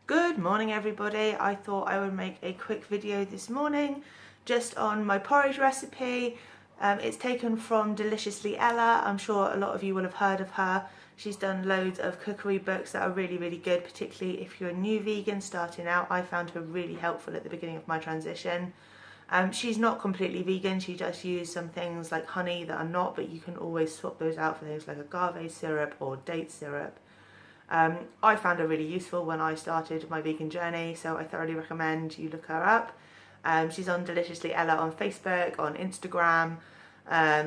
Good morning everybody. I thought I would make a quick video this morning just on my porridge recipe. It's taken from Deliciously Ella. I'm sure a lot of you will have heard of her. She's done loads of cookery books that are really good, particularly if you're a new vegan starting out. I found her really helpful at the beginning of my transition. She's not completely vegan, she does use some things like honey that are not, but you can always swap those out for things like agave syrup or date syrup. I found her really useful when I started my vegan journey, so I thoroughly recommend you look her up. She's on Deliciously Ella on Facebook, on Instagram.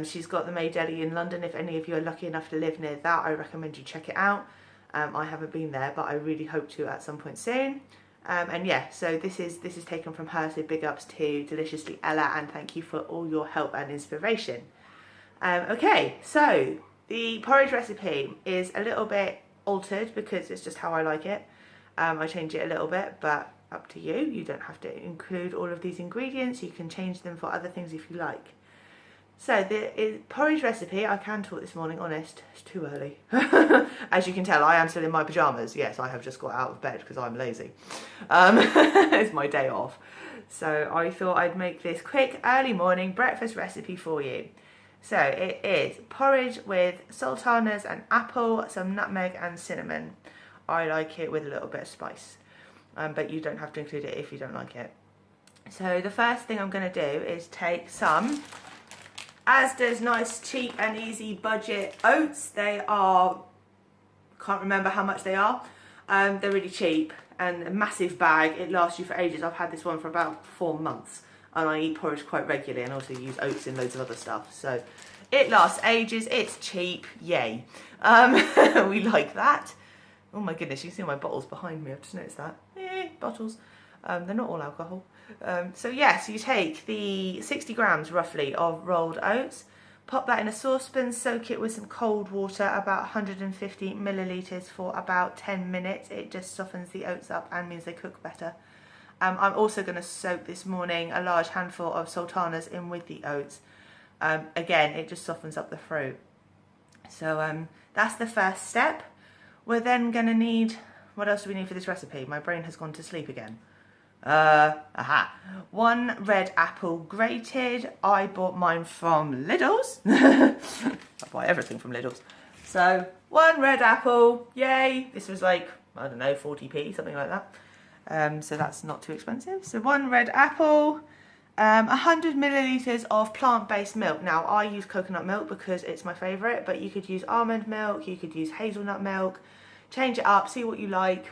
She's got the May Deli in London. If any of you are lucky enough to live near that, I recommend you check it out. I haven't been there, but I really hope to at some point soon. And yeah, so this is taken from her, so big ups to Deliciously Ella, and thank you for all your help and inspiration. Okay, so the porridge recipe is a little bit altered because it's just how I like it. I change it a little bit, but up to you. You don't have to include all of these ingredients. You can change them for other things if you like. So the porridge recipe, I can talk this morning, honest, it's too early. As you can tell, I am still in my pyjamas. Yes, I have just got out of bed because I'm lazy. It's my day off. So I thought I'd make this quick early morning breakfast recipe for you. So it is porridge with sultanas and apple, some nutmeg and cinnamon. I like it with a little bit of spice, but you don't have to include it if you don't like it. So the first thing I'm going to do is take some Asda's nice cheap and easy budget oats. They are, can't remember how much they are. They're really cheap and a massive bag. It lasts you for ages. I've had this one for about 4 months. And I eat porridge quite regularly and also use oats in loads of other stuff. So it lasts ages, it's cheap, yay. We like that. Oh my goodness, you can see my bottles behind me, I've just noticed that. Bottles. They're not all alcohol. So yes, you take the 60 grams roughly of rolled oats, pop that in a saucepan, soak it with some cold water, about 150 millilitres for about 10 minutes. It just softens the oats up and means they cook better. I'm also going to soak this morning a large handful of sultanas in with the oats. Again, it just softens up the fruit. So that's the first step. We're then going to need, what else do we need for this recipe? My brain has gone to sleep again. 1 red apple grated. I bought mine from Lidl's. I buy everything from Lidl's. So 1 red apple, yay. This was like, I don't know, 40p, something like that. So that's not too expensive. So 1 red apple, 100 millilitres of plant-based milk. Now I use coconut milk because it's my favourite, but you could use almond milk, you could use hazelnut milk, change it up, see what you like.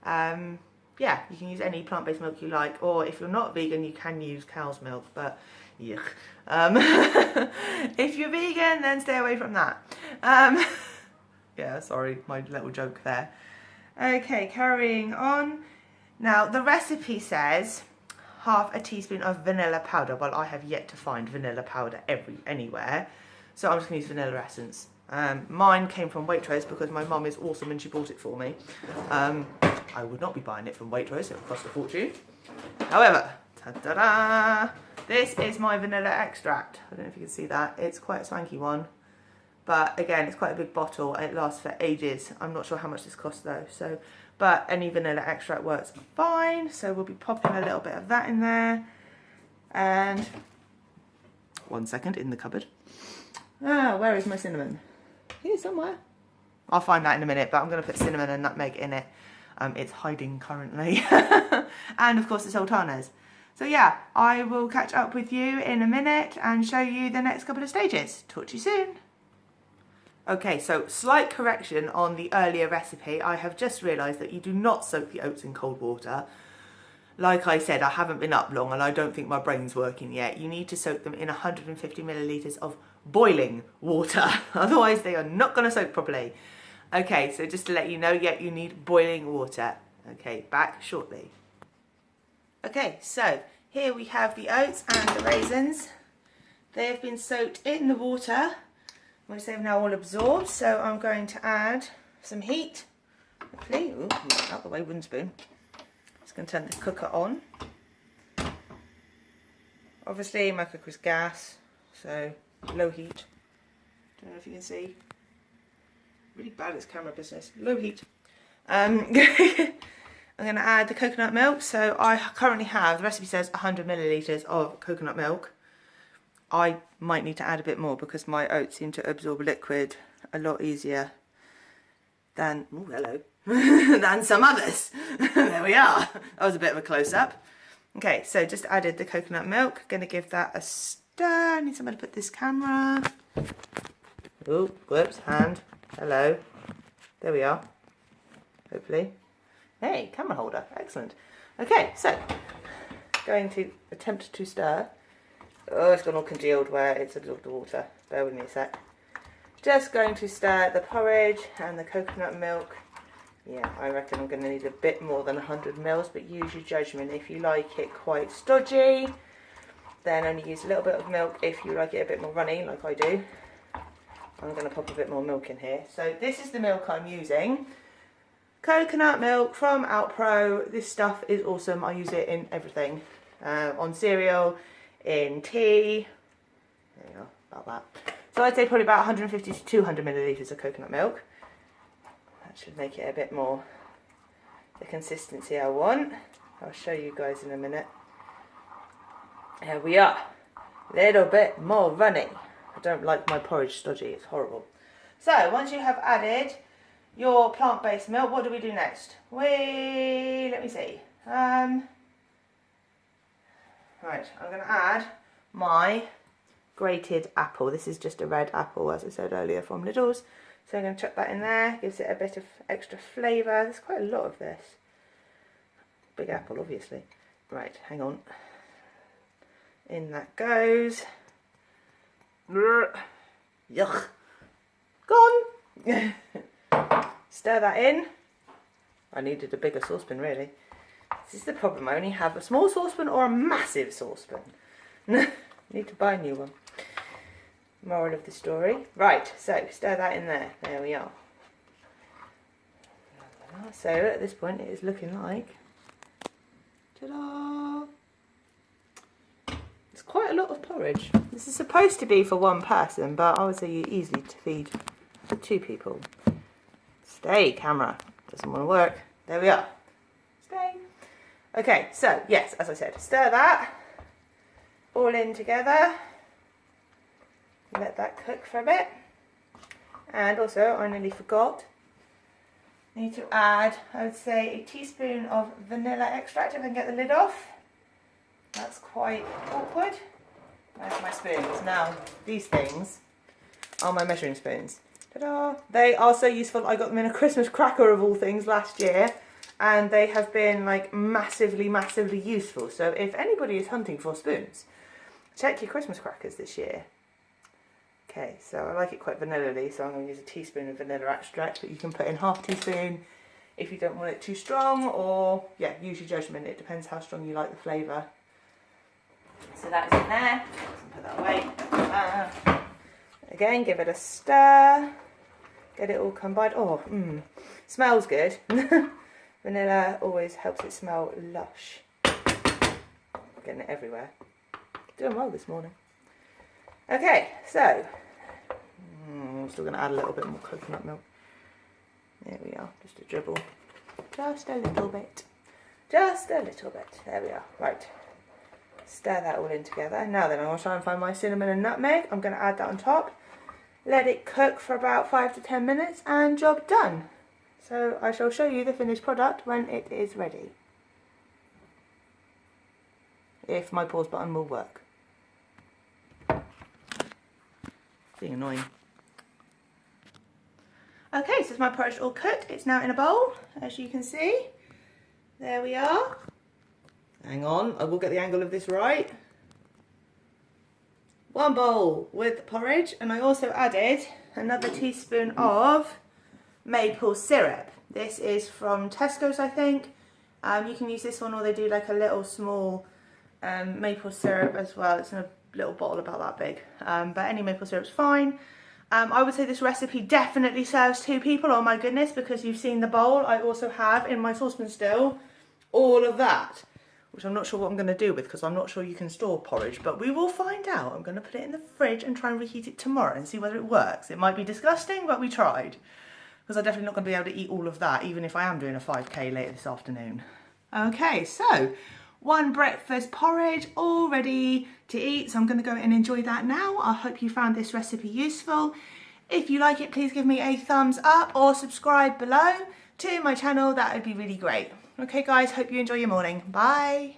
Yeah, you can use any plant-based milk you like, or if you're not vegan you can use cow's milk, but yuck. If you're vegan then stay away from that. Yeah, sorry, my little joke there. Okay, carrying on. Now, the recipe says half a teaspoon of vanilla powder. Well, I have yet to find vanilla powder anywhere, so I'm just going to use vanilla essence. Mine came from Waitrose because my mum is awesome and she bought it for me. I would not be buying it from Waitrose, it would cost a fortune. However, ta-da-da, this is my vanilla extract. I don't know if you can see that. It's quite a swanky one. But again, it's quite a big bottle and it lasts for ages. I'm not sure how much this costs though. So, but any vanilla extract works fine. So we'll be popping a little bit of that in there. And 1 second, in the cupboard. Where is my cinnamon? Here somewhere. I'll find that in a minute, but I'm going to put cinnamon and nutmeg in it. It's hiding currently. And of course the sultanas. So yeah, I will catch up with you in a minute and show you the next couple of stages. Talk to you soon. Okay, so slight correction on the earlier recipe. I have just realised that you do not soak the oats in cold water. Like I said, I haven't been up long and I don't think my brain's working yet. You need to soak them in 150 millilitres of boiling water. Otherwise they are not going to soak properly. Okay, so just to let you know, yeah, you need boiling water. Okay, back shortly. Okay, so here we have the oats and the raisins. They have been soaked in the water, which they've now all absorbed. So I'm going to add some heat. Hopefully, ooh, out the way, wooden spoon. Just going to turn the cooker on. Obviously, my cooker is gas, so low heat. Don't know if you can see. Really bad at camera business. Low heat. I'm going to add the coconut milk. So I currently have, the recipe says 100 millilitres of coconut milk. I might need to add a bit more because my oats seem to absorb liquid a lot easier than, oh hello, than some others. There we are. That was a bit of a close-up. Okay, so just added the coconut milk. Going to give that a stir. I need somewhere to put this camera. Oh, whoops, hand. Hello. There we are. Hopefully. Hey, camera holder. Excellent. Okay, so going to attempt to stir. Oh, it's gone all congealed where it's absorbed the water. Bear with me a sec. Just going to stir the porridge and the coconut milk. Yeah, I reckon I'm going to need a bit more than 100 mils, but use your judgment. If you like it quite stodgy, then only use a little bit of milk. If you like it a bit more runny, like I do, I'm going to pop a bit more milk in here. So this is the milk I'm using. Coconut milk from Outpro. This stuff is awesome. I use it in everything. On cereal, in tea. There you go, about that. So I'd say probably about 150 to 200 millilitres of coconut milk. That should make it a bit more the consistency I want. I'll show you guys in a minute. There we are. Little bit more runny. I don't like my porridge stodgy, it's horrible. So once you have added your plant-based milk, what do we do next? Let me see. Right, I'm going to add my grated apple. This is just a red apple, as I said earlier, from Lidl's. So I'm going to chuck that in there, gives it a bit of extra flavour. There's quite a lot of this. Big apple, obviously. Right, hang on. In that goes. Yuck. Gone. Stir that in. I needed a bigger saucepan, really. This is the problem. I only have a small saucepan or a massive saucepan. Need to buy a new one. Moral of the story. Right, so stir that in there. There we are. So at this point it is looking like, ta-da! It's quite a lot of porridge. This is supposed to be for one person, but I would say you easily to feed 2 people. Stay, camera. Doesn't want to work. There we are. Stay. Okay, so yes, as I said, stir that all in together. Let that cook for a bit. And also, I nearly forgot, need to add, I would say, a teaspoon of vanilla extract if I can get the lid off. That's quite awkward. Where's my spoons? Now, these things are my measuring spoons. Ta-da! They are so useful. I got them in a Christmas cracker of all things last year, and they have been like massively, massively useful. So if anybody is hunting for spoons, check your Christmas crackers this year. Okay, so I like it quite vanilla-y, so I'm going to use a teaspoon of vanilla extract, but you can put in half a teaspoon if you don't want it too strong, or yeah, use your judgment. It depends how strong you like the flavour. So that's in there. Put that away. Again, give it a stir. Get it all combined. Oh, smells good. Vanilla always helps it smell lush. Getting it everywhere. Doing well this morning. Okay, so I'm still going to add a little bit more coconut milk. There we are, just a dribble. Just a little bit. Just a little bit. There we are. Right. Stir that all in together. Now then, I'm going to try and find my cinnamon and nutmeg. I'm going to add that on top. Let it cook for about 5 to 10 minutes and job done. So I shall show you the finished product when it is ready. If my pause button will work. Being annoying. Okay, so my porridge all cooked. It's now in a bowl, as you can see. There we are. Hang on, I will get the angle of this right. 1 bowl with porridge, and I also added another teaspoon of maple syrup. This is from Tesco's, I think. You can use this one, or they do like a little small maple syrup as well. It's in a little bottle about that big, but any maple syrup's fine. I would say this recipe definitely serves 2 people. Oh my goodness, because you've seen the bowl. I also have in my saucepan still all of that, which I'm not sure what I'm going to do with, because I'm not sure you can store porridge, but we will find out. I'm going to put it in the fridge and try and reheat it tomorrow and see whether it works. It might be disgusting, but we tried. because I'm definitely not going to be able to eat all of that, even if I am doing a 5K later this afternoon. Okay, so one breakfast porridge all ready to eat, so I'm going to go and enjoy that now. I hope you found this recipe useful. If you like it, please give me a thumbs up or subscribe below to my channel. That would be really great. Okay guys, hope you enjoy your morning. Bye.